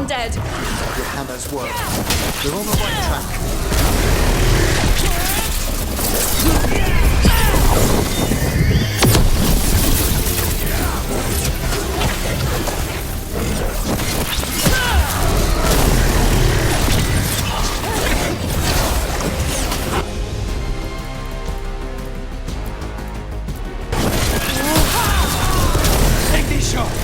undead. Your hammer's work. They're on the right track. Take these shots!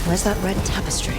Where's that red tapestry?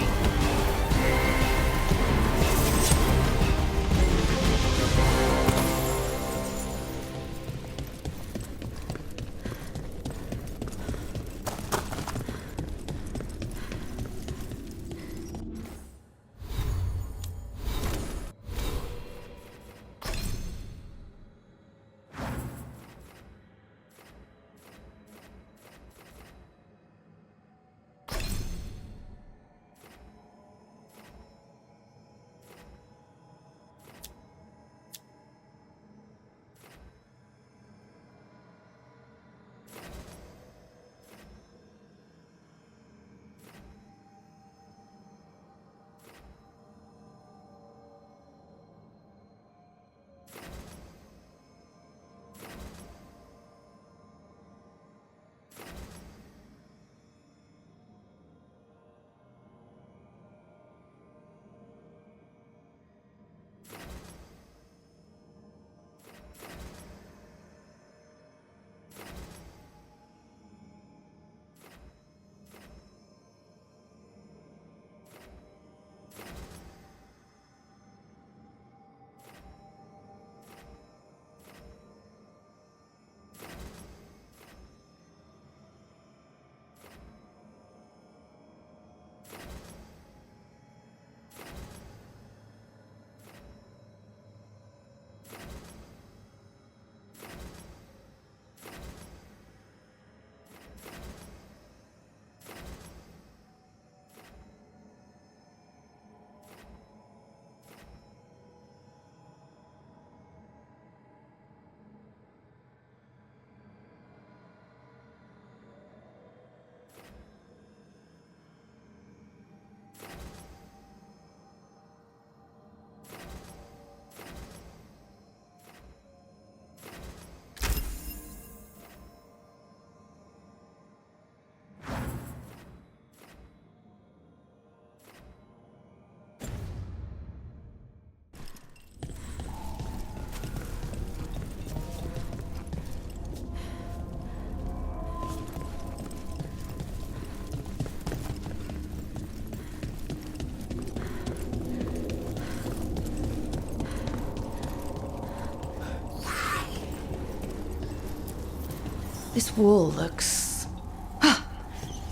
This wall looks...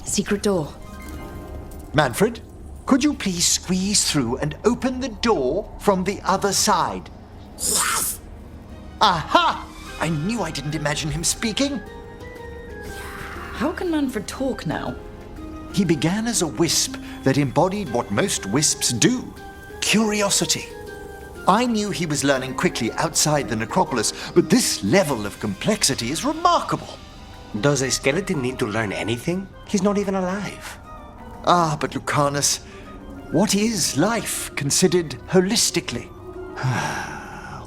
Secret door. Manfred, could you please squeeze through and open the door from the other side? Yes! Aha! I knew I didn't imagine him speaking. How can Manfred talk now? He began as a wisp that embodied what most wisps do: curiosity. I knew he was learning quickly outside the necropolis, but this level of complexity is remarkable. Does a skeleton need to learn anything? He's not even alive. Ah, but Lucanus, what is life considered holistically?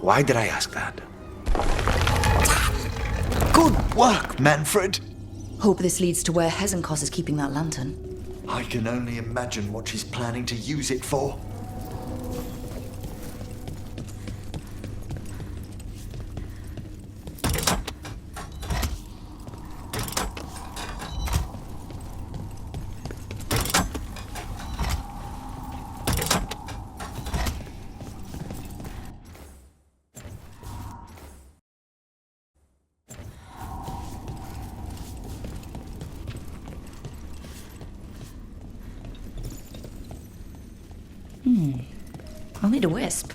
Why did I ask that? Good work, Manfred. Hope this leads to where Hezenkos is keeping that lantern. I can only imagine what she's planning to use it for. I'll need a wisp.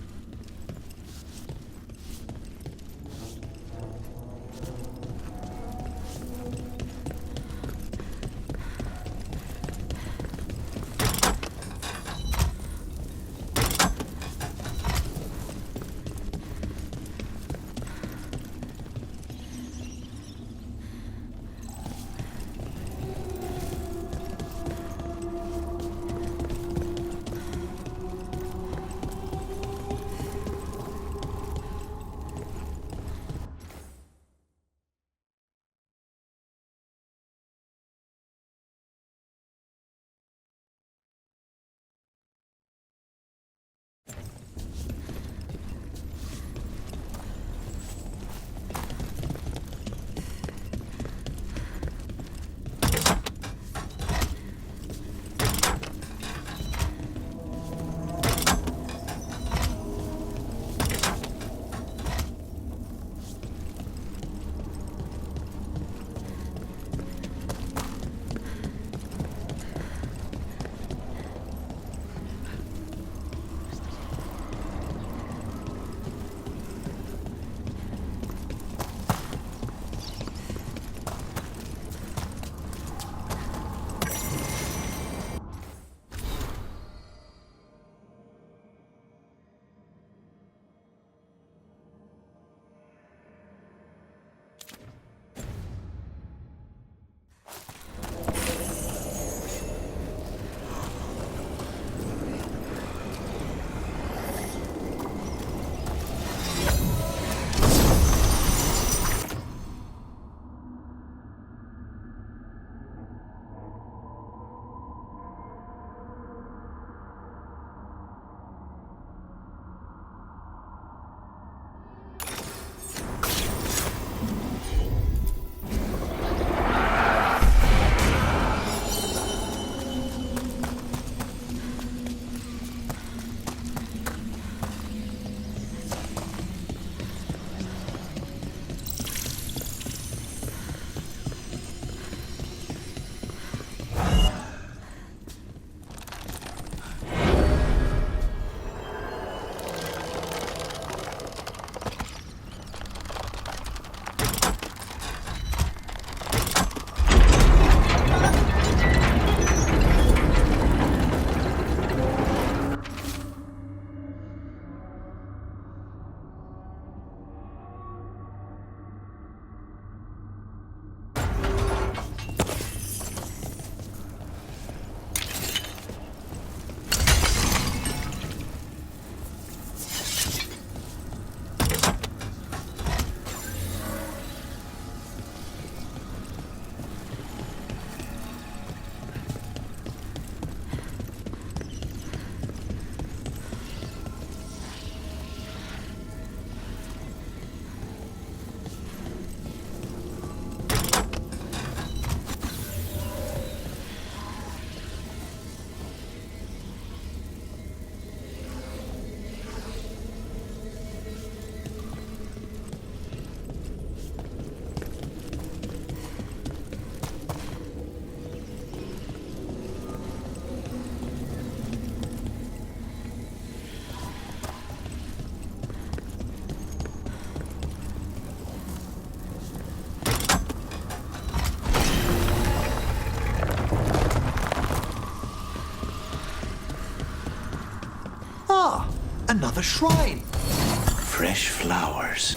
Another shrine! Fresh flowers.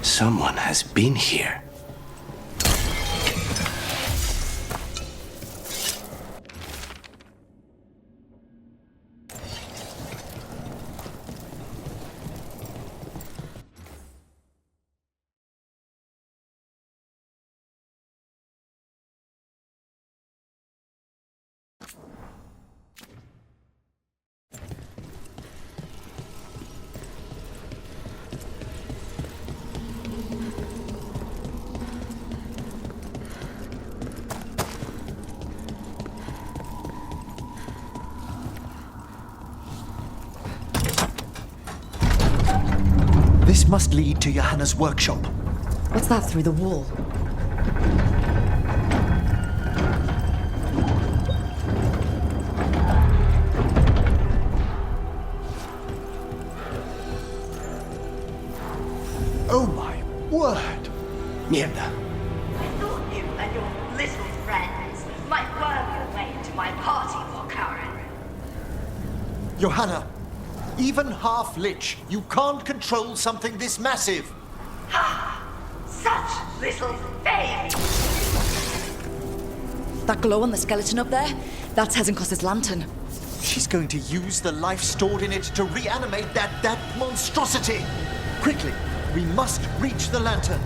Someone has been here. This must lead to Johanna's workshop. What's that through the wall? Oh my word! Mierda. I thought you and your little friends might worm your way into my party, Veilguard. Johanna, even half-lich, you can't control something this massive. Such little faith! That glow on the skeleton up there? That's Hezenkos's lantern. She's going to use the life stored in it to reanimate that monstrosity. Quickly, we must reach the lantern.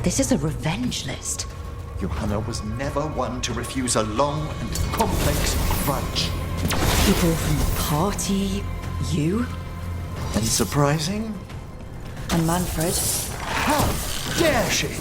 This is a revenge list. Johanna was never one to refuse a long and complex grudge. People from the party, you, Unsurprising? and Manfred. How dare she?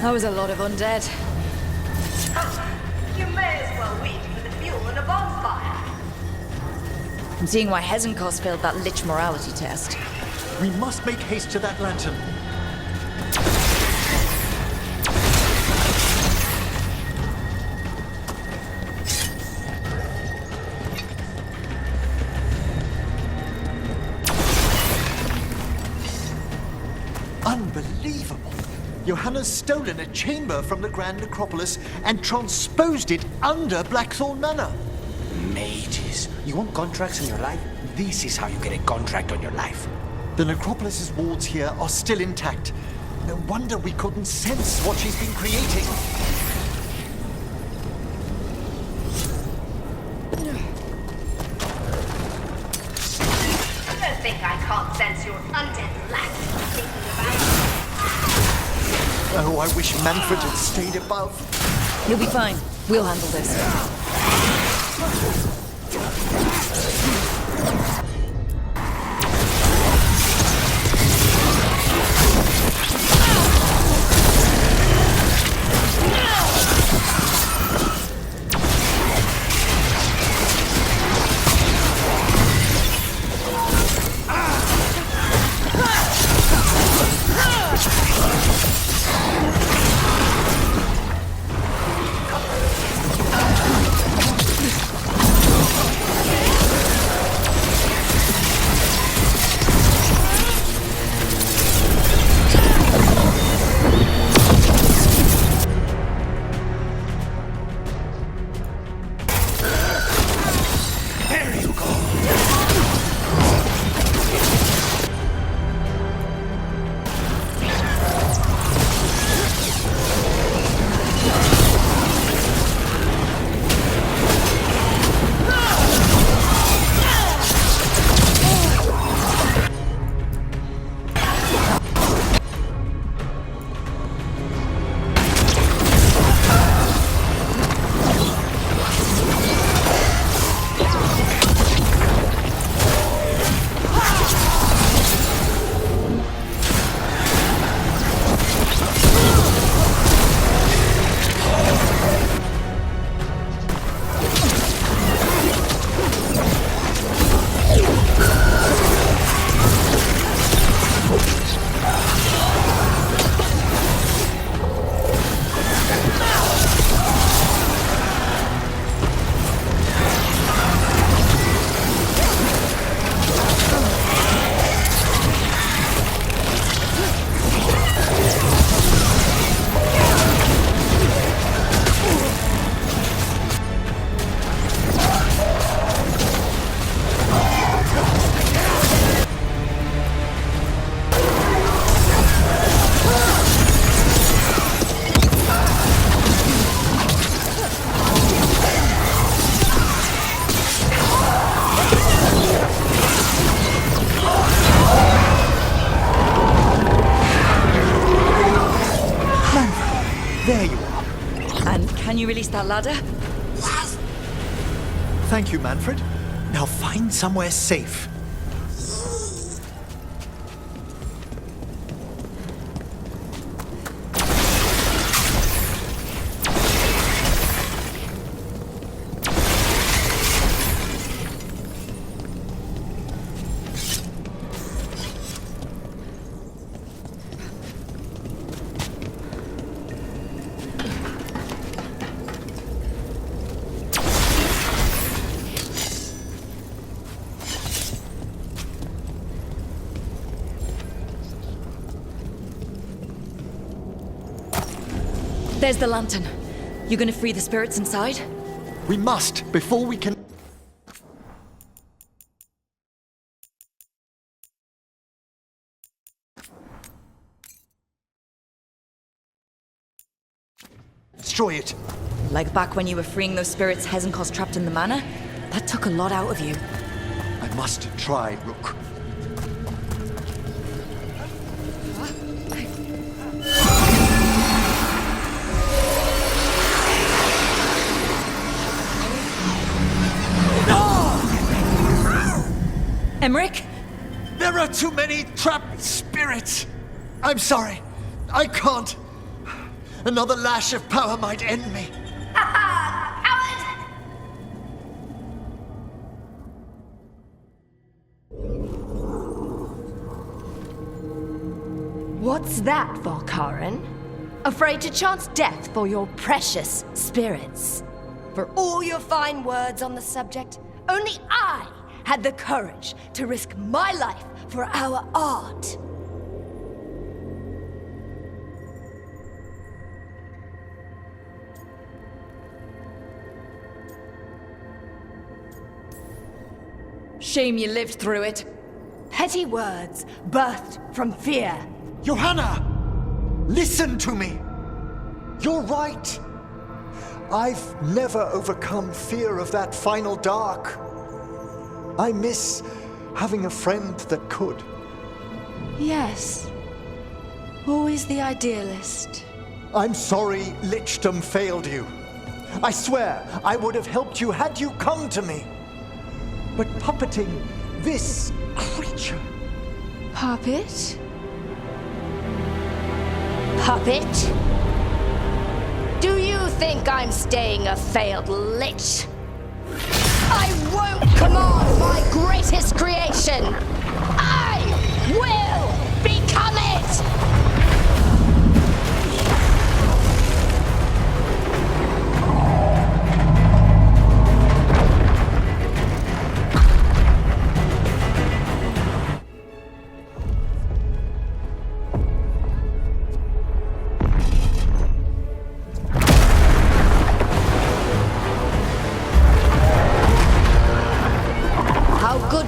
That was a lot of undead. You may as well wait for the fuel in a bonfire. I'm seeing why Hezenkos failed that lich morality test. We must make haste to that lantern. Unbelievable! Johanna's stolen a chamber from the Grand Necropolis and transposed it under Blackthorn Manor. Mages. You want contracts in your life? This is how you get a contract on your life. The Necropolis's walls here are still intact. No wonder we couldn't sense what she's been creating. Don't think I can't sense your undead lack thinking about it. Oh, I wish Manfred had stayed above. You'll be fine. We'll handle this. There you are. And can you release that ladder? Thank you, Manfred. Now find somewhere safe. There's the lantern. You gonna free the spirits inside? We must, before we can... Destroy it. Like back when you were freeing those spirits Hezenkos trapped in the manor? That took a lot out of you. I must try, Rook. Emmerich? There are too many trapped spirits. I'm sorry. I can't. Another lash of power might end me. Coward! What's that, Volkaren? Afraid to chance death for your precious spirits? For all your fine words on the subject, only I had the courage to risk my life for our art. Shame you lived through it. Petty words birthed from fear. Johanna! Listen to me! You're right. I've never overcome fear of that final dark. I miss having a friend that could. Yes. Always the idealist. I'm sorry Lichdom failed you. I swear I would have helped you had you come to me. But puppeting this creature... Puppet? Puppet? Do you think I'm staying a failed lich? I won't command my greatest creation! I will become it!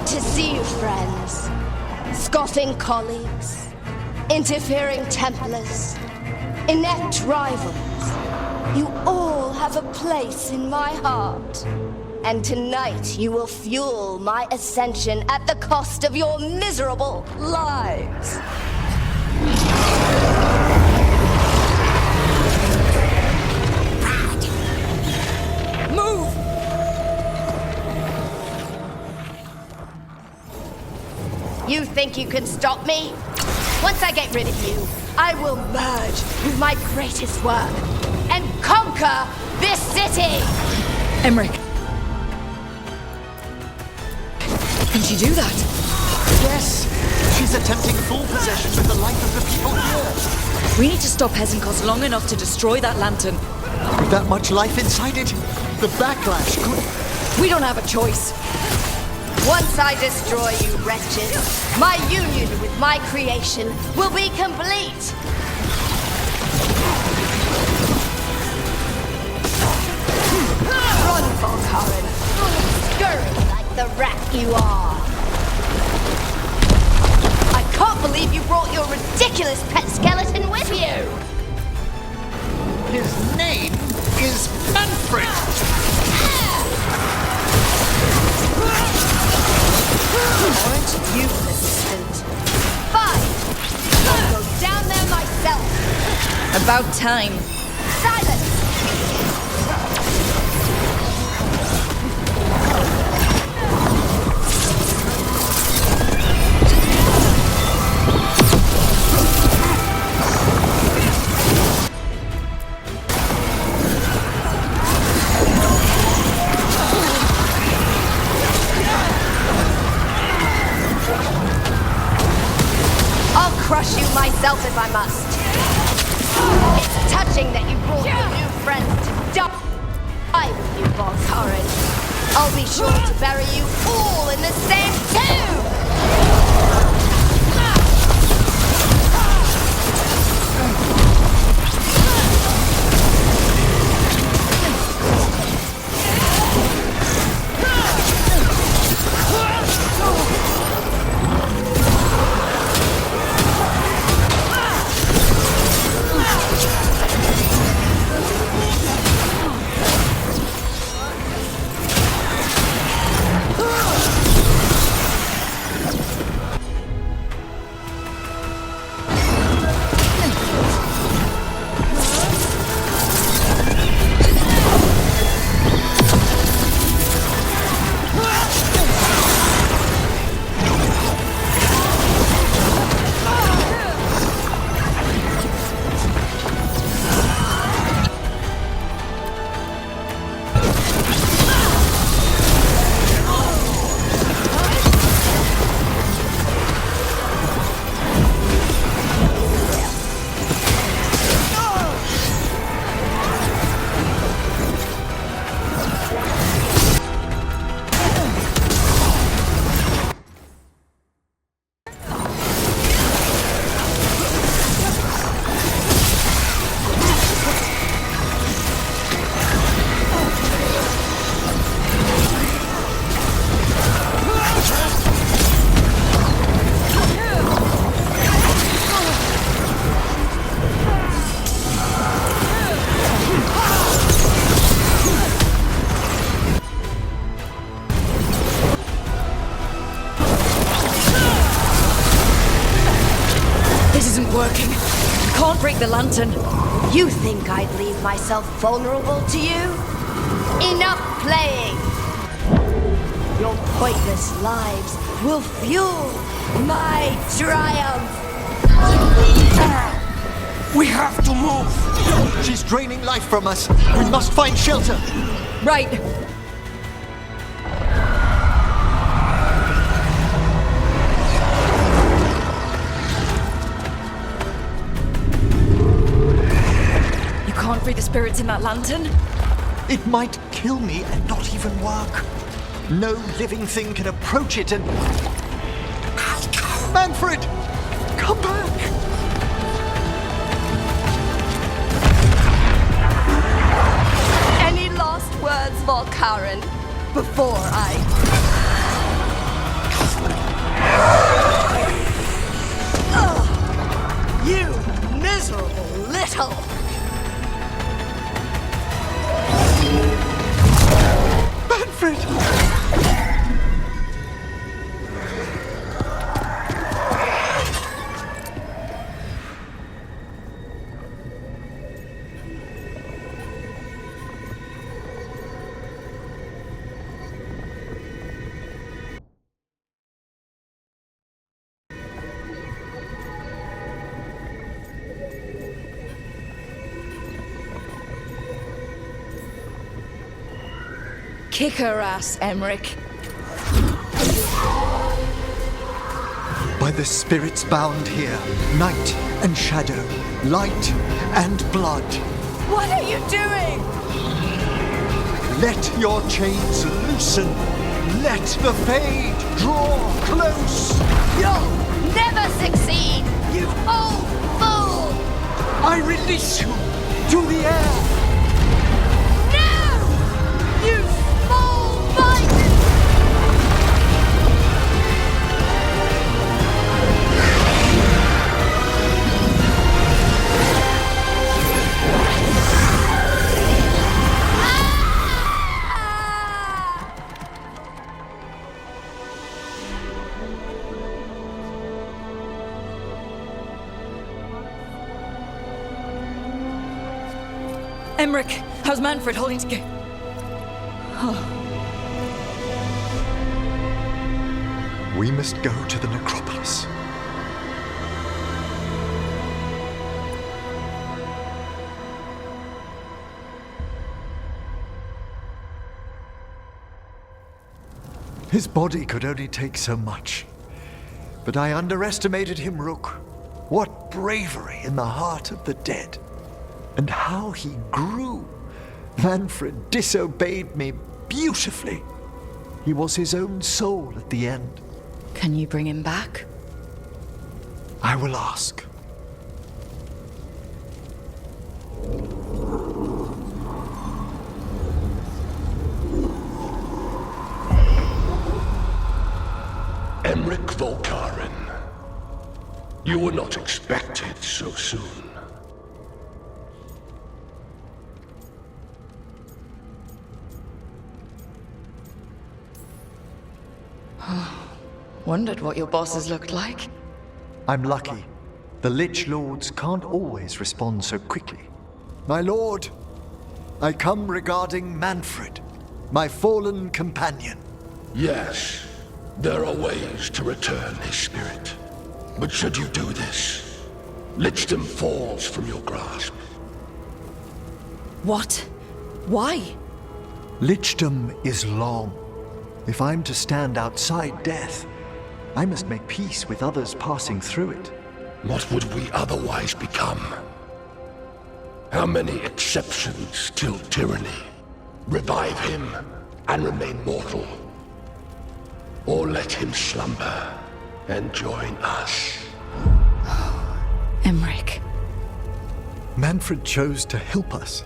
To see you, friends. Scoffing colleagues, interfering Templars, inept rivals. You all have a place in my heart. And tonight you will fuel my ascension at the cost of your miserable lives. Move! You think you can stop me? Once I get rid of you, I will merge with my greatest work and conquer this city! Emmerich. Can she do that? Yes! She's attempting full possession of the life of the people here. We need to stop Hezenkos long enough to destroy that lantern. With that much life inside it, the backlash could... We don't have a choice. Once I destroy you wretches, my union with my creation will be complete! Run, Volkaren! Scurry like the rat you are! I can't believe you brought your ridiculous pet skeleton with you! His name is Manfred! Aren't you persistent? Fine! I'll go down there myself! About time. Silence! I'll crush you myself if I must. It's touching that you brought your new friends to die with you, Veilguard. I'll be sure to bury you all in the same tomb! Working. Can't break the lantern. You think I'd leave myself vulnerable to you? Enough playing! Your pointless lives will fuel my triumph! We have to move! She's draining life from us. We must find shelter. Right. Can't free the spirits in that lantern? It might kill me and not even work. No living thing can approach it and... Manfred! Come back! Any last words, Veilguard, before I... You miserable little... Manfred! Kick her ass, Emmerich. By the spirits bound here, night and shadow, light and blood. What are you doing? Let your chains loosen. Let the fade draw close. You'll never succeed, you old fool! I release you to the air. No! You small-minded... Emmerich, how's Manfred holding together? We must go to the necropolis. His body could only take so much. But I underestimated him, Rook. What bravery in the heart of the dead. And how he grew. Manfred disobeyed me beautifully. He was his own soul at the end. Can you bring him back? I will ask. Emmerich Volkaren. You were not expected so soon. Wondered what your bosses looked like. I'm lucky. The Lich Lords can't always respond so quickly. My lord, I come regarding Manfred, my fallen companion. Yes, there are ways to return his spirit. But should you do this, Lichdom falls from your grasp. What? Why? Lichdom is long. If I'm to stand outside death, I must make peace with others passing through it. What would we otherwise become? How many exceptions till tyranny? Revive him and remain mortal. Or let him slumber and join us. Emmerich. Manfred chose to help us.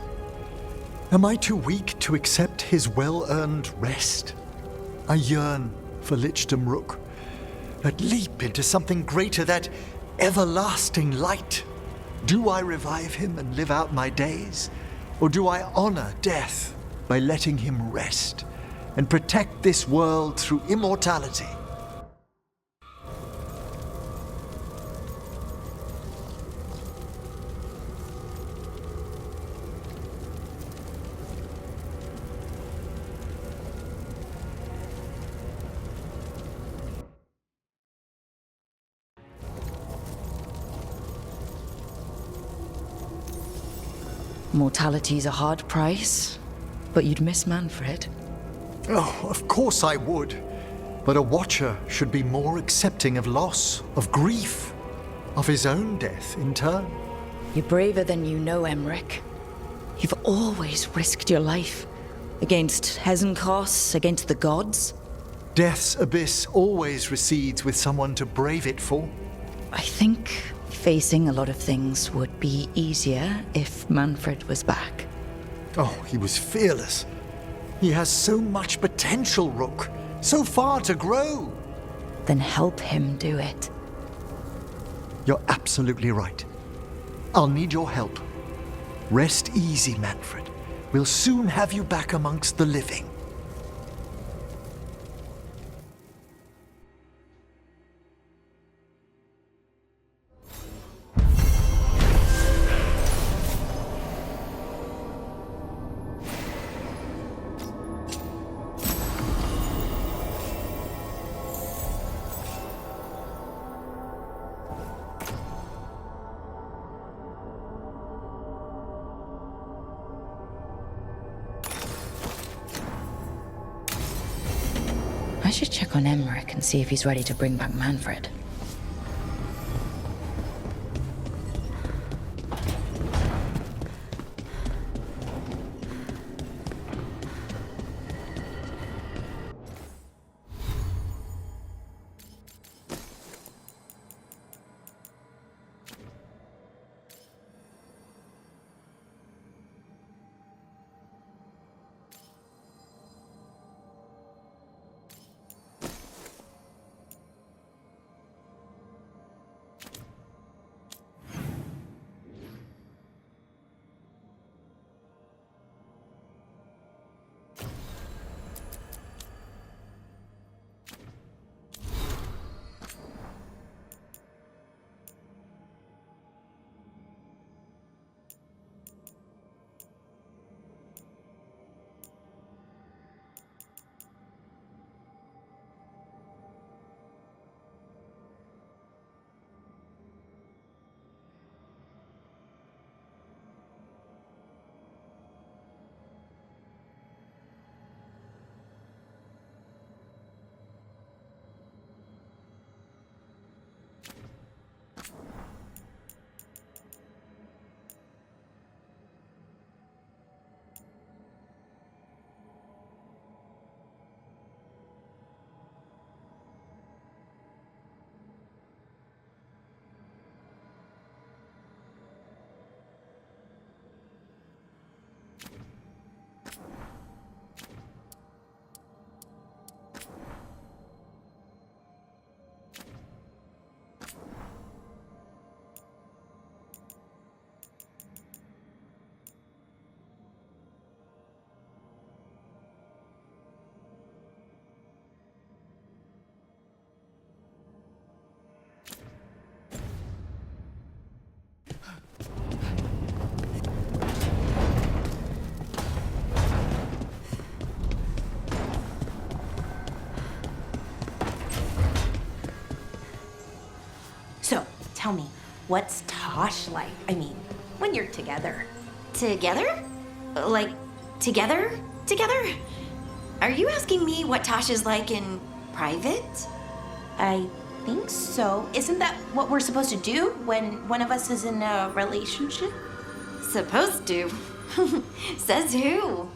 Am I too weak to accept his well-earned rest? I yearn for Lichdom, Rook. That leap into something greater, that everlasting light. Do I revive him and live out my days? Or do I honor death by letting him rest and protect this world through immortality? Mortality's a hard price, but you'd miss Manfred. Oh, of course I would. But a Watcher should be more accepting of loss, of grief, of his own death in turn. You're braver than you know, Emmerich. You've always risked your life. Against Hesenkos, against the gods. Death's abyss always recedes with someone to brave it for. I think facing a lot of things would be easier if Manfred was back. Oh, he was fearless. He has so much potential, Rook. So far to grow. Then help him do it. You're absolutely right. I'll need your help. Rest easy, Manfred. We'll soon have you back amongst the living. I should check on Emmerich and see if he's ready to bring back Manfred. tell me, what's Tosh like? I mean, when you're together. Together? Like, together? Together? Are you asking me what Tosh is like in private? I think so. Isn't that what we're supposed to do when one of us is in a relationship? Supposed to? Says who?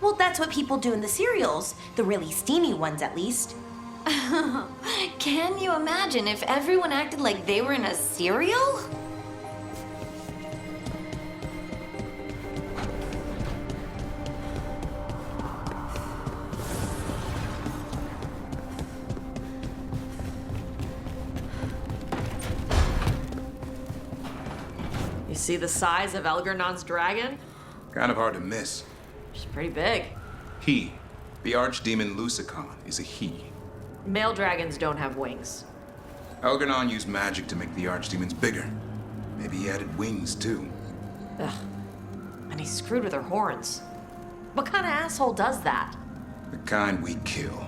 Well, that's what people do in the serials. The really steamy ones, at least. Can you imagine if everyone acted like they were in a serial? You see the size of Elgarnon's dragon? Kind of hard to miss. She's pretty big. He, the Archdemon Lucicon, is a he. Male dragons don't have wings. Elgarnon used magic to make the Archdemons bigger. Maybe he added wings, too. Ugh. And he's screwed with her horns. What kind of asshole does that? The kind we kill.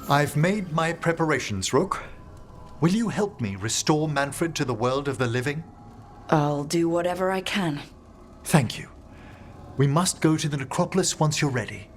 I've made my preparations, Rook. Will you help me restore Manfred to the world of the living? I'll do whatever I can. Thank you. We must go to the necropolis once you're ready.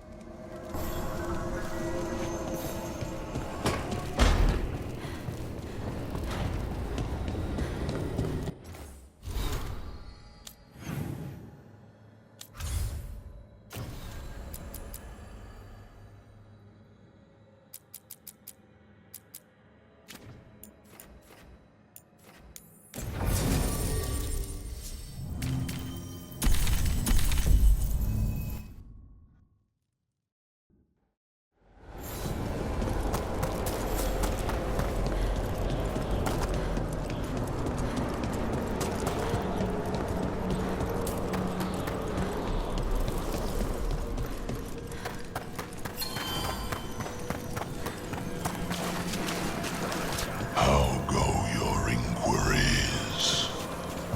How go your inquiries?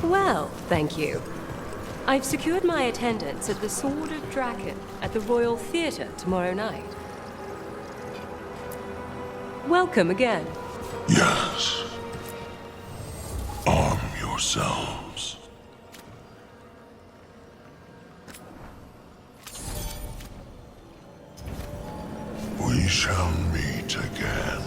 Well, thank you. I've secured my attendance at the Sworded Dragon at the Royal Theatre tomorrow night. Welcome again. Yes. Arm yourselves. We shall meet again.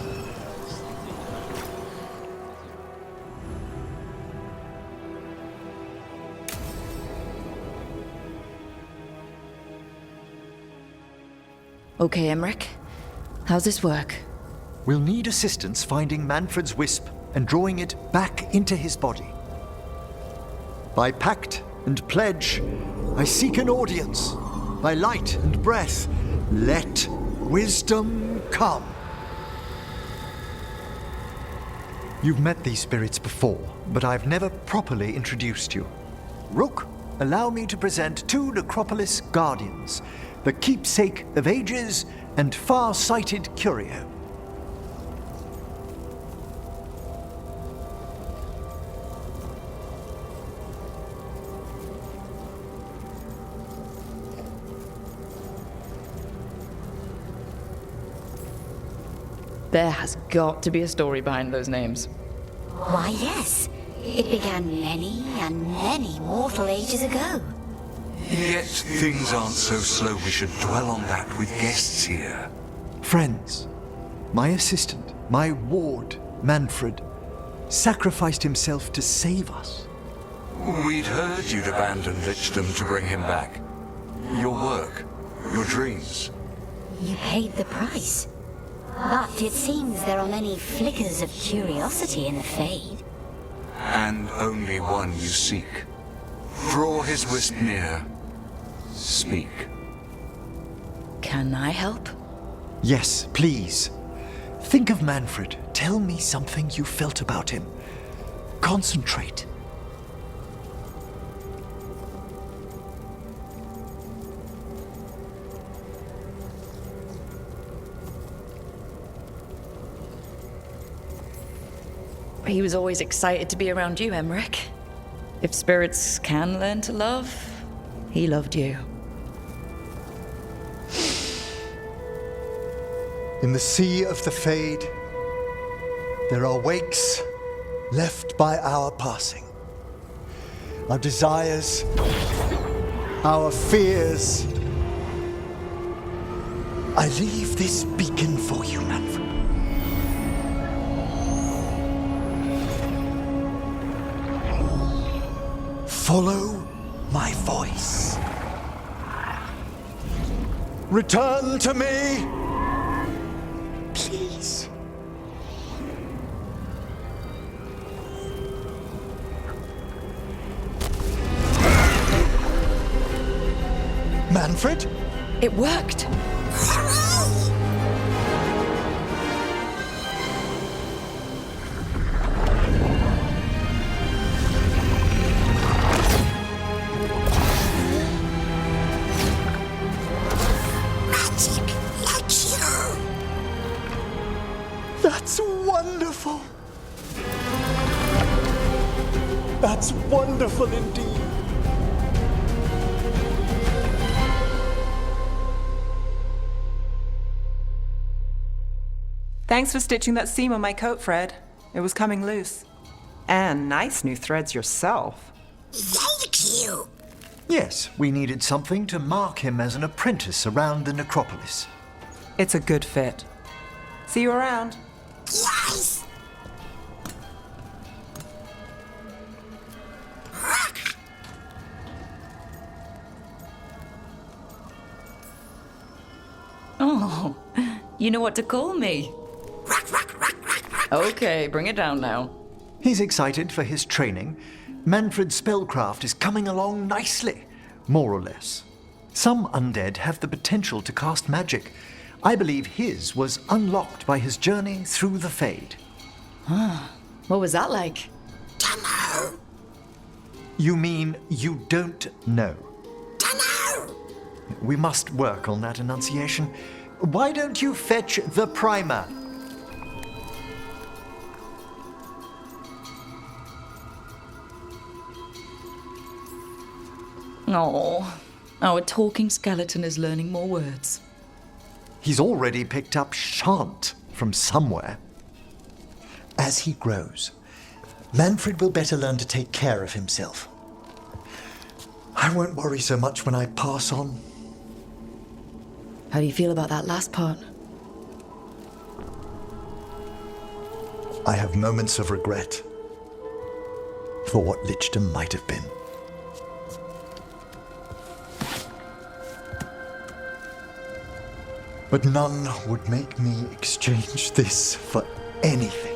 Okay, Emmerich. How's this work? We'll need assistance finding Manfred's wisp and drawing it back into his body. By pact and pledge, I seek an audience. By light and breath, let wisdom come. You've met these spirits before, but I've never properly introduced you. Rook, allow me to present two Necropolis Guardians, the keepsake of ages and far-sighted curio. There has got to be a story behind those names. Why, yes. It began many and many mortal ages ago. Yet things aren't so slow we should dwell on that with guests here. Friends, my assistant, my ward, Manfred, sacrificed himself to save us. We'd heard you'd abandoned Lichdom to bring him back. Your work, your dreams. You paid the price. But it seems there are many flickers of curiosity in the Fade. and only one you seek. Draw his wisp near. Speak. Can I help? Yes, please. Think of Manfred. Tell me something you felt about him. Concentrate. He was always excited to be around you, Emmerich. If spirits can learn to love, he loved you. In the sea of the Fade, there are wakes left by our passing. Our desires, our fears. I leave this beacon for you, Manfred. Follow my voice. Return to me, please. Manfred? It worked. That's wonderful. That's wonderful indeed. Thanks for stitching that seam on my coat, Fred. It was coming loose. And nice new threads yourself. Thank you. Yes, we needed something to mark him as an apprentice around the necropolis. It's a good fit. See you around. Yes! Oh, you know what to call me. Okay, bring it down now. He's excited for his training. Manfred's spellcraft is coming along nicely, more or less. Some undead have the potential to cast magic. I believe his was unlocked by his journey through the Fade. Ah, what was that like? Dunno. You mean you don't know? Dunno. We must work on that enunciation. Why don't you fetch the primer? Oh, our talking skeleton is learning more words. He's already picked up shan't from somewhere. As he grows, Manfred will better learn to take care of himself. I won't worry so much when I pass on. How do you feel about that last part? I have moments of regret for what Lichdom might have been. But none would make me exchange this for anything.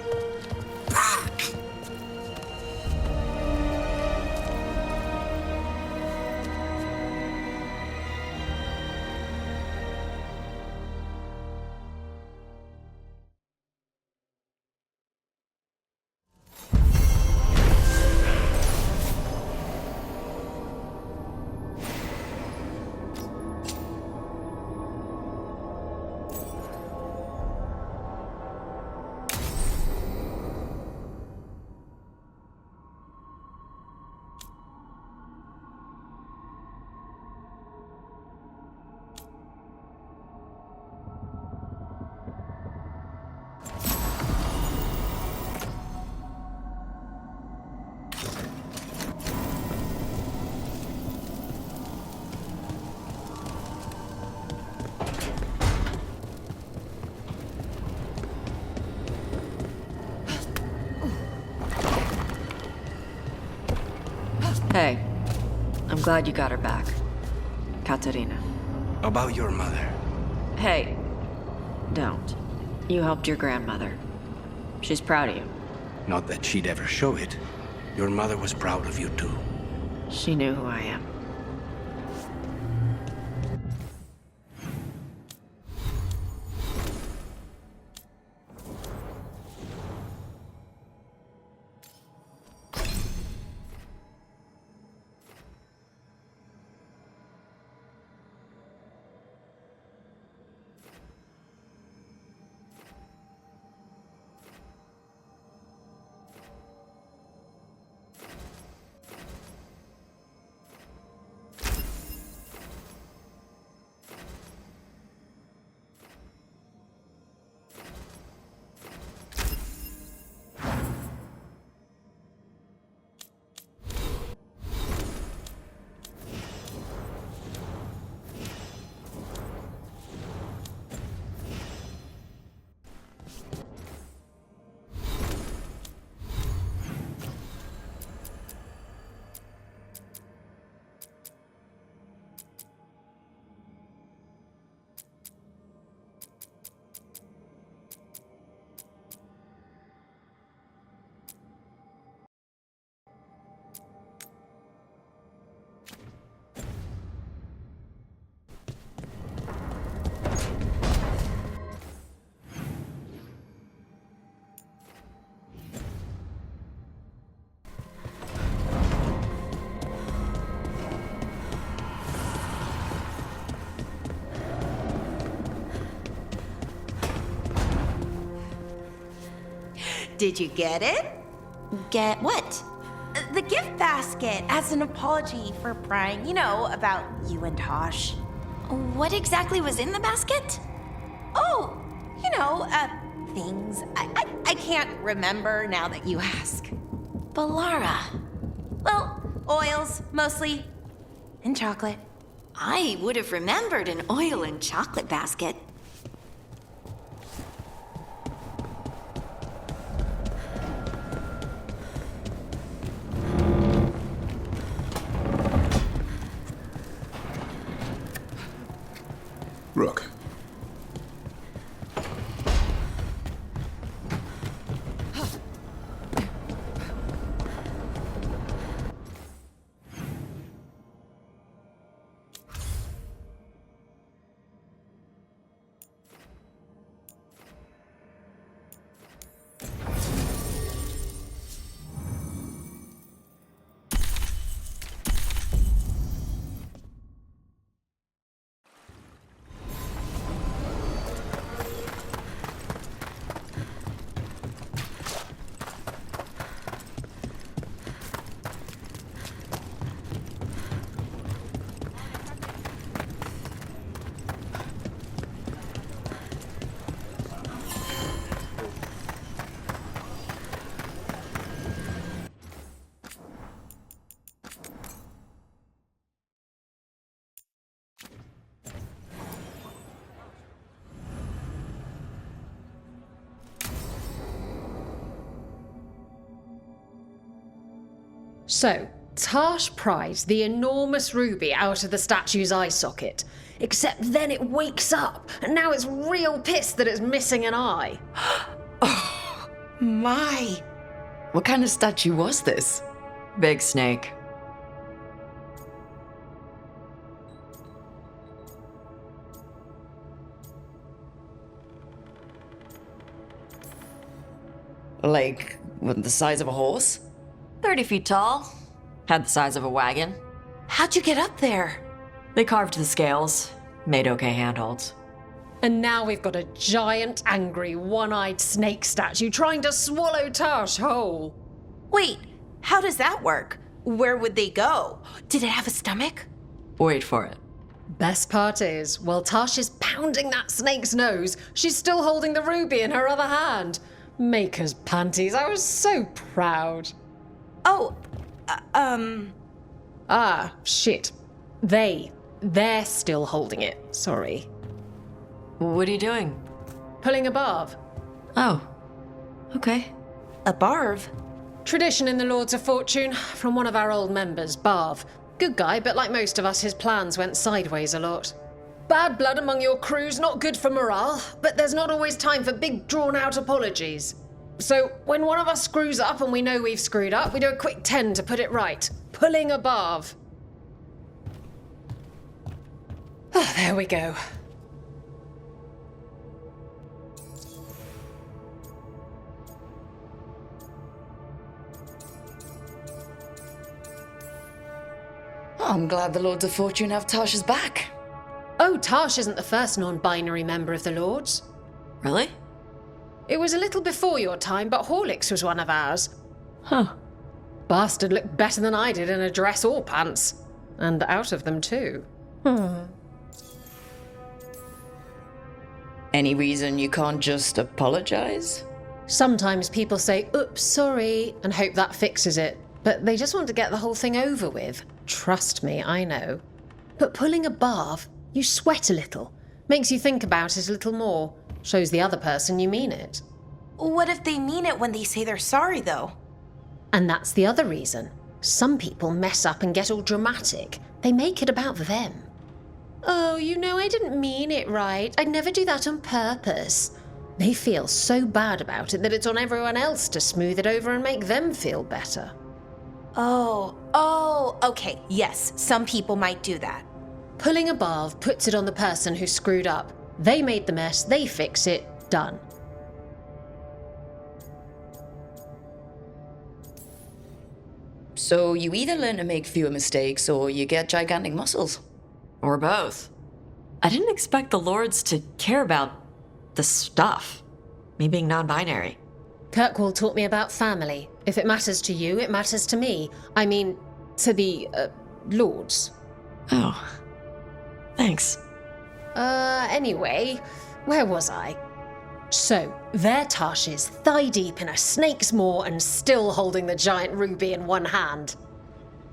Hey, I'm glad you got her back. Katerina. About your mother. Hey, don't. You helped your grandmother. She's proud of you. Not that she'd ever show it. Your mother was proud of you too. She knew who I am. Did you get it? Get what? The gift basket as an apology for prying, you know, about you and Tosh. What exactly was in the basket? Oh, you know, things. I can't remember now that you ask. Balara. Well, oils, mostly, and chocolate. I would have remembered an oil and chocolate basket. Rook. So, Tash pries the enormous ruby out of the statue's eye socket. Except then it wakes up, and now it's real pissed that it's missing an eye. Oh, my. What kind of statue was this? Big snake. Like, what, the size of a horse? 30 feet tall. Had the size of a wagon. How'd you get up there? They carved the scales. Made okay handholds. And now we've got a giant, angry, one-eyed snake statue trying to swallow Tash whole. Wait, how does that work? Where would they go? Did it have a stomach? Wait for it. Best part is, while Tash is pounding that snake's nose, she's still holding the ruby in her other hand. Maker's panties, I was so proud. Oh, Ah, shit. They're still holding it, sorry. What are you doing? Pulling a barb. Oh, okay. A barb? Tradition in the Lords of Fortune, from one of our old members, Barv. Good guy, but like most of us, his plans went sideways a lot. Bad blood among your crew's not good for morale, but there's not always time for big drawn-out apologies. So when one of us screws up and we know we've screwed up, we do a quick 10 to put it right. Pulling above. Oh, there we go. I'm glad the Lords of Fortune have Tasha's back. Oh, Tash isn't the first non-binary member of the Lords. Really? It was a little before your time, but Horlicks was one of ours. Huh. Bastard looked better than I did in a dress or pants. And out of them too. Any reason you can't just apologize? Sometimes people say, oops, sorry, and hope that fixes it. But they just want to get the whole thing over with. Trust me, I know. But pulling a bath, you sweat a little. Makes you think about it a little more. Shows the other person you mean it. What if they mean it when they say they're sorry, though? And that's the other reason. Some people mess up and get all dramatic. They make it about them. Oh, you know, I didn't mean it right. I'd never do that on purpose. They feel so bad about it that it's on everyone else to smooth it over and make them feel better. Oh, okay, yes, some people might do that. Pulling a bath puts it on the person who screwed up. They made the mess, they fix it, done. So you either learn to make fewer mistakes or you get gigantic muscles. Or both. I didn't expect the Lords to care about the stuff. Me being non-binary. Kirkwall taught me about family. If it matters to you, it matters to me. I mean, to the, Lords. Oh. Thanks. Anyway, where was I? So, there Tash is, thigh-deep in a snake's maw and still holding the giant ruby in one hand.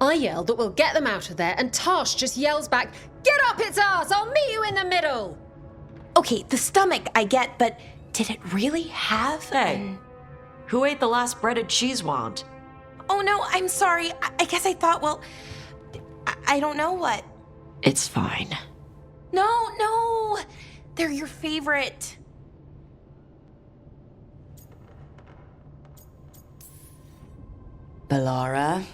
I yell that we'll get them out of there, and Tash just yells back, "Get up its arse! I'll meet you in the middle!" Okay, the stomach I get, but did it really have Hey, who ate the last breaded cheese wand? Oh no, I'm sorry. I guess I thought, well, I don't know what. It's fine. No, they're your favorite. Bellara,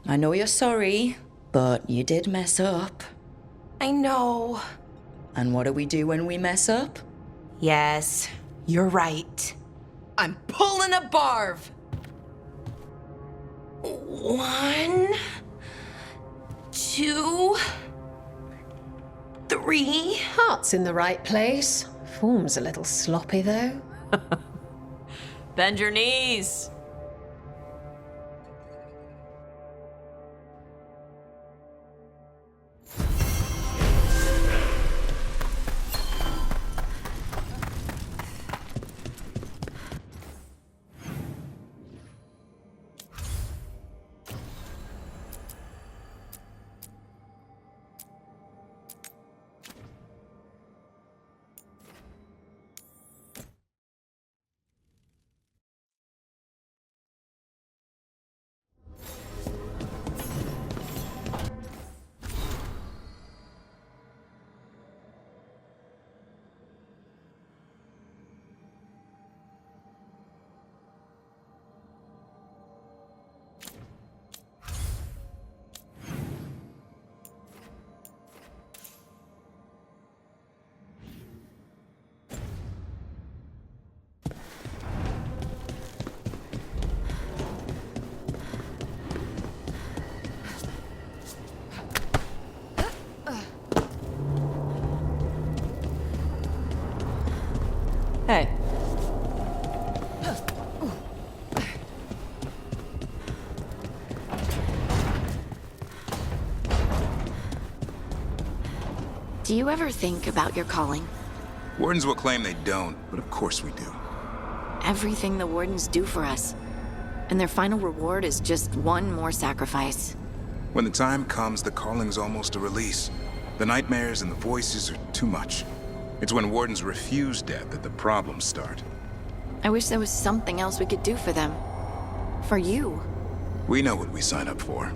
I know you're sorry, but you did mess up. I know. And what do we do when we mess up? Yes, you're right. I'm pulling a barv. 1, 2, 3. Heart's in the right place. Form's a little sloppy, though. Bend your knees. Hey. Do you ever think about your calling? Wardens will claim they don't, but of course we do. Everything the Wardens do for us. And their final reward is just one more sacrifice. When the time comes, the calling's almost a release. The nightmares and the voices are too much. It's when Wardens refuse death that the problems start. I wish there was something else we could do for them. For you. We know what we sign up for.